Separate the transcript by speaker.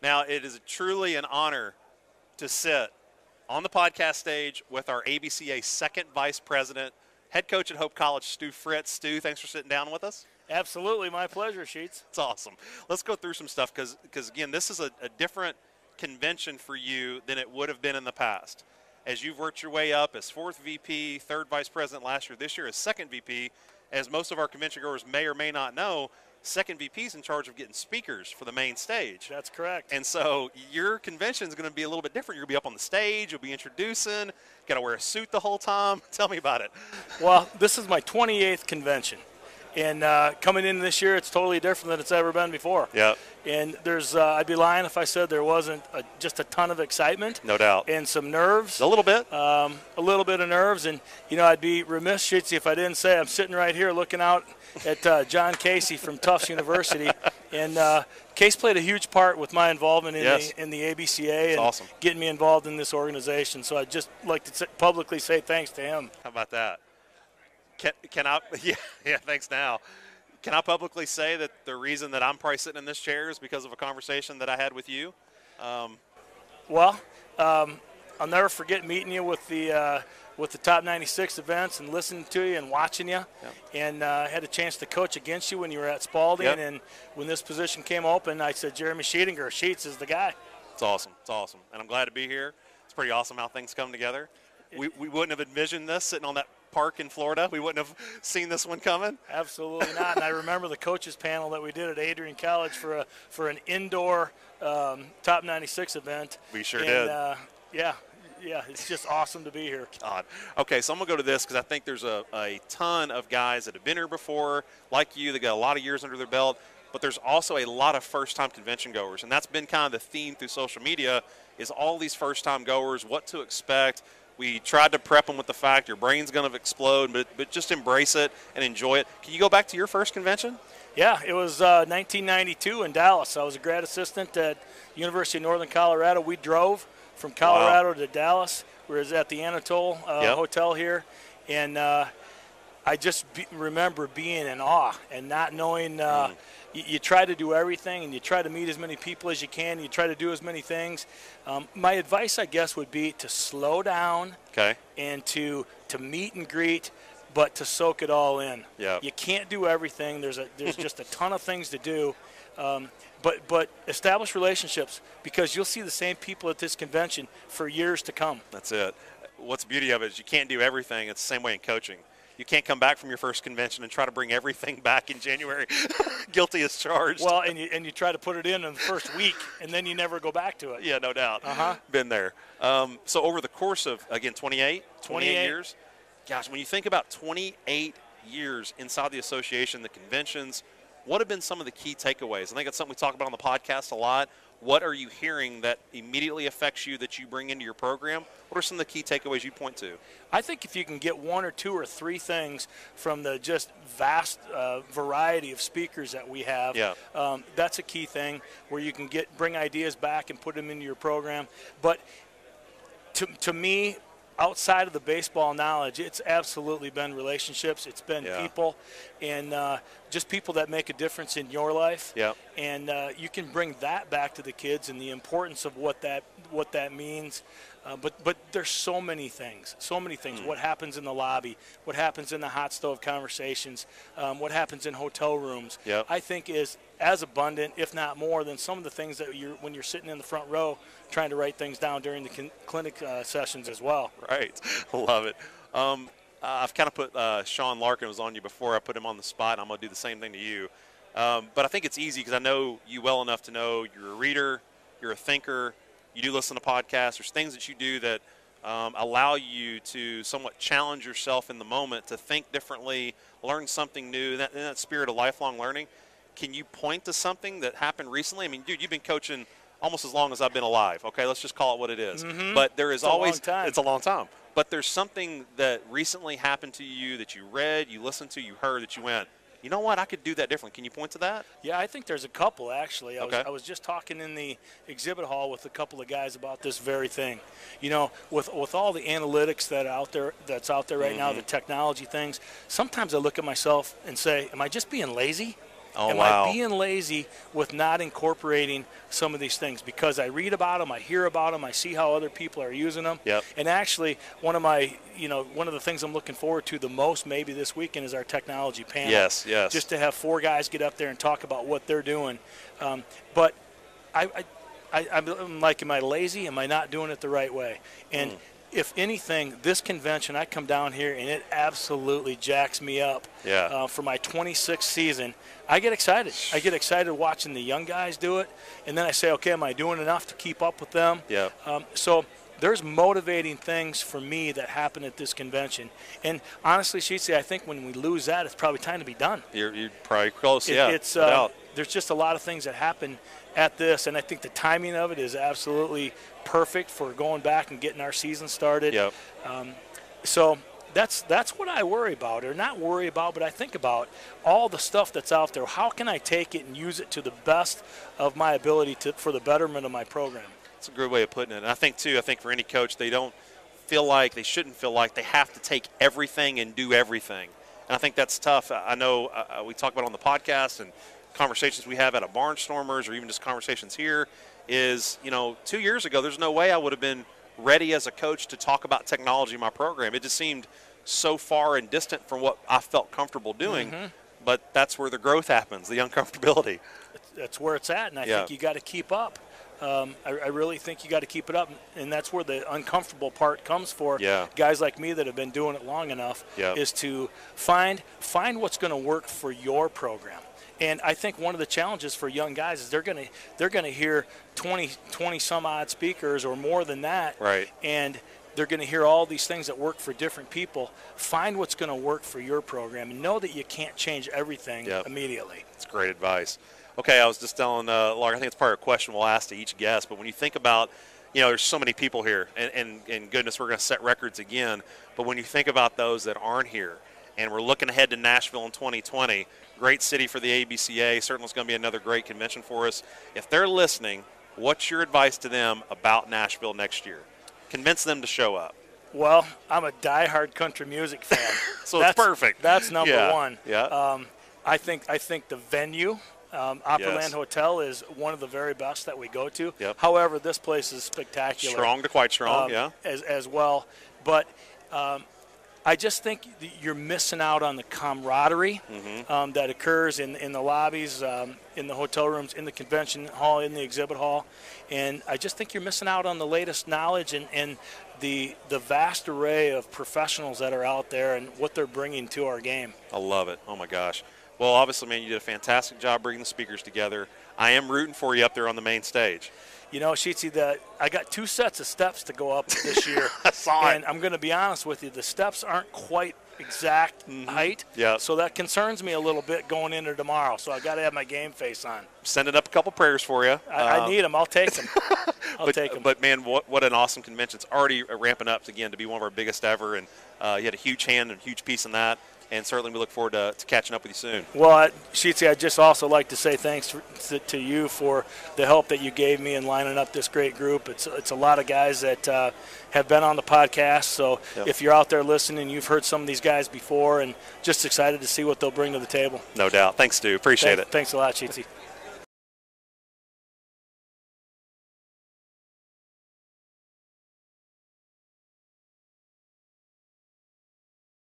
Speaker 1: Now, it is truly an honor to sit on the podcast stage with our ABCA second vice president, head coach at Hope College, Stu Fritz. Stu, thanks for sitting down with us.
Speaker 2: Absolutely. My pleasure, Sheets.
Speaker 1: It's awesome. Let's go through some stuff because again, this is a different convention for you than it would have been in the past. As you've worked your way up as fourth VP, third vice president last year, this year as second VP, as most of our convention goers may or may not know, second VP is in charge of getting speakers for the main stage.
Speaker 2: That's correct.
Speaker 1: And so your convention is going to be a little bit different. You're going to be up on the stage. You'll be introducing. Got to wear a suit the whole time. Tell me about it.
Speaker 2: Well, this is my 28th convention. And coming in this year, it's totally different than it's ever been before.
Speaker 1: Yep.
Speaker 2: And there's, I'd be lying if I said there wasn't just a ton of excitement.
Speaker 1: No doubt.
Speaker 2: And some nerves.
Speaker 1: A little bit.
Speaker 2: A little bit of nerves. And, you know, I'd be remiss, Shitzy, if I didn't say I'm sitting right here looking out at John Casey from Tufts University. And Case played a huge part with my involvement in the ABCA and
Speaker 1: awesome.
Speaker 2: Getting me involved in this organization. So I'd just like to publicly say thanks to him.
Speaker 1: How about that? Can I? Yeah. Thanks. Now, can I publicly say that the reason that I'm probably sitting in this chair is because of a conversation that I had with you?
Speaker 2: Well, I'll never forget meeting you with the Top 96 events and listening to you and watching you.
Speaker 1: Yep.
Speaker 2: And had a chance to coach against you when you were at Spalding.
Speaker 1: Yep.
Speaker 2: And when this position came open, I said Jeremy Sheets is the guy.
Speaker 1: It's awesome. It's awesome, and I'm glad to be here. It's pretty awesome how things come together. We wouldn't have envisioned this sitting on that park in Florida. We wouldn't have seen this one coming.
Speaker 2: Absolutely not. And I remember the coaches panel that we did at Adrian College for an indoor Top 96 event.
Speaker 1: We sure did.
Speaker 2: Yeah, it's just awesome to be here.
Speaker 1: God. Okay, so I'm going to go to this because I think there's a ton of guys that have been here before, like you, that got a lot of years under their belt, but there's also a lot of first-time convention goers, and that's been kind of the theme through social media is all these first-time goers, what to expect. We tried to prep them with the fact your brain's going to explode, but just embrace it and enjoy it. Can you go back to your first convention?
Speaker 2: Yeah, it was 1992 in Dallas. I was a grad assistant at University of Northern Colorado. We drove from Colorado to Dallas. We were at the Anatole Hotel here, and I just remember being in awe and not knowing you try to do everything and you try to meet as many people as you can. You try to do as many things. My advice, I guess, would be to slow down and to meet and greet, but to soak it all in.
Speaker 1: Yep.
Speaker 2: You can't do everything. There's just a ton of things to do. But establish relationships because you'll see the same people at this convention for years to come.
Speaker 1: That's it. What's the beauty of it is you can't do everything. It's the same way in coaching. You can't come back from your first convention and try to bring everything back in January. Guilty as charged.
Speaker 2: Well, and you try to put it in the first week, and then you never go back to it.
Speaker 1: Yeah, no doubt. Been there. So over the course of, again, 28 years, gosh, when you think about 28 years inside the association, the conventions, what have been some of the key takeaways? I think it's something we talk about on the podcast a lot. What are you hearing that immediately affects you that you bring into your program? What are some of the key takeaways you point to?
Speaker 2: I think if you can get one or two or three things from the just vast variety of speakers that we have, that's a key thing where you can bring ideas back and put them into your program. But to me, outside of the baseball knowledge, it's absolutely been relationships. It's been people, and just people that make a difference in your life. And you can bring that back to the kids and the importance of what that means. But there's so many things. What happens in the lobby, what happens in the hot stove conversations, what happens in hotel rooms, I think is as abundant, if not more, than some of the things that when you're sitting in the front row trying to write things down during the clinic sessions as well.
Speaker 1: Right. Love it. I've kind of put Sean Larkin was on you before. I put him on the spot, and I'm going to do the same thing to you. But I think it's easy because I know you well enough to know you're a reader, you're a thinker, you do listen to podcasts. There's things that you do that allow you to somewhat challenge yourself in the moment to think differently, learn something new, in that spirit of lifelong learning. Can you point to something that happened recently? I mean, dude, you've been coaching almost as long as I've been alive. Okay, let's just call it what it is. But there is always – it's a long time. But there's something that recently happened to you that you read, you listened to, you heard that you went, you know what, I could do that differently. Can you point to that?
Speaker 2: Yeah, I think there's a couple, actually. I was just talking in the exhibit hall with a couple of guys about this very thing. You know, with all the analytics that's out there right now, the technology things, sometimes I look at myself and say, am I just being lazy?
Speaker 1: Oh,
Speaker 2: Am
Speaker 1: wow.
Speaker 2: I being lazy with not incorporating some of these things? Because I read about them, I hear about them, I see how other people are using them.
Speaker 1: Yep.
Speaker 2: And actually, one of the things I'm looking forward to the most maybe this weekend is our technology panel.
Speaker 1: Yes.
Speaker 2: Just to have 4 guys get up there and talk about what they're doing. But I'm like, am I lazy? Am I not doing it the right way? And if anything, this convention, I come down here and it absolutely jacks me up.
Speaker 1: Yeah.
Speaker 2: For my 26th season, I get excited. I get excited watching the young guys do it, and then I say, okay, am I doing enough to keep up with them?
Speaker 1: Yeah.
Speaker 2: So there's motivating things for me that happen at this convention. And honestly, Sheetsy, I think when we lose that, it's probably time to be done.
Speaker 1: You're probably close, yeah.
Speaker 2: There's just a lot of things that happen at this, and I think the timing of it is absolutely perfect for going back and getting our season started.
Speaker 1: Yep.
Speaker 2: So that's what I worry about, or not worry about, but I think about all the stuff that's out there. How can I take it and use it to the best of my ability for the betterment of my program?
Speaker 1: That's a good way of putting it. And I think for any coach, they shouldn't feel like they have to take everything and do everything. And I think that's tough. I know we talk about it on the podcast and conversations we have at a Barnstormers, or even just conversations here, is, 2 years ago, there's no way I would have been ready as a coach to talk about technology in my program. It just seemed so far and distant from what I felt comfortable doing. Mm-hmm. But that's where the growth happens, the uncomfortability.
Speaker 2: That's where it's at, and I think you got to keep up. I really think you got to keep it up, and that's where the uncomfortable part comes for guys like me that have been doing it long enough, is to find what's going to work for your program. And I think one of the challenges for young guys is they're going to hear 20 some odd speakers or more than that,
Speaker 1: right? And
Speaker 2: they're going to hear all these things that work for different people. Find what's going to work for your program, and know that you can't change everything immediately.
Speaker 1: That's great advice. Okay, I was just telling Lark, I think it's part of a question we'll ask to each guest, but when you think about, there's so many people here, and goodness, we're going to set records again, but when you think about those that aren't here, and we're looking ahead to Nashville in 2020, great city for the ABCA, certainly it's going to be another great convention for us. If they're listening, what's your advice to them about Nashville next year? Convince them to show up.
Speaker 2: Well, I'm a diehard country music fan.
Speaker 1: So that's perfect.
Speaker 2: That's number one.
Speaker 1: Yeah.
Speaker 2: I think the venue, Opryland Hotel, is one of the very best that we go to.
Speaker 1: Yep.
Speaker 2: However, this place is spectacular.
Speaker 1: Strong to quite strong,
Speaker 2: as well. But I just think you're missing out on the camaraderie that occurs in the lobbies, in the hotel rooms, in the convention hall, in the exhibit hall. And I just think you're missing out on the latest knowledge and the vast array of professionals that are out there and what they're bringing to our game.
Speaker 1: I love it. Oh, my gosh. Well, obviously, man, you did a fantastic job bringing the speakers together. I am rooting for you up there on the main stage.
Speaker 2: Sheetsy, I got 2 sets of steps to go up this year.
Speaker 1: I saw it.
Speaker 2: And I'm going to be honest with you, the steps aren't quite exact height.
Speaker 1: Yeah.
Speaker 2: So that concerns me a little bit going into tomorrow. So I got to have my game face on.
Speaker 1: Sending up a couple prayers for you.
Speaker 2: I need them. I'll take them. take them.
Speaker 1: But man, what an awesome convention! It's already ramping up again to be one of our biggest ever, and you had a huge hand and a huge piece in that. And certainly we look forward to catching up with you soon.
Speaker 2: Well, Sheetsy, I'd just also like to say thanks to you for the help that you gave me in lining up this great group. It's a lot of guys that have been on the podcast. So if you're out there listening, you've heard some of these guys before, and just excited to see what they'll bring to the table.
Speaker 1: No doubt. Thanks, Stu. Appreciate it.
Speaker 2: Thanks a lot, Sheetsy.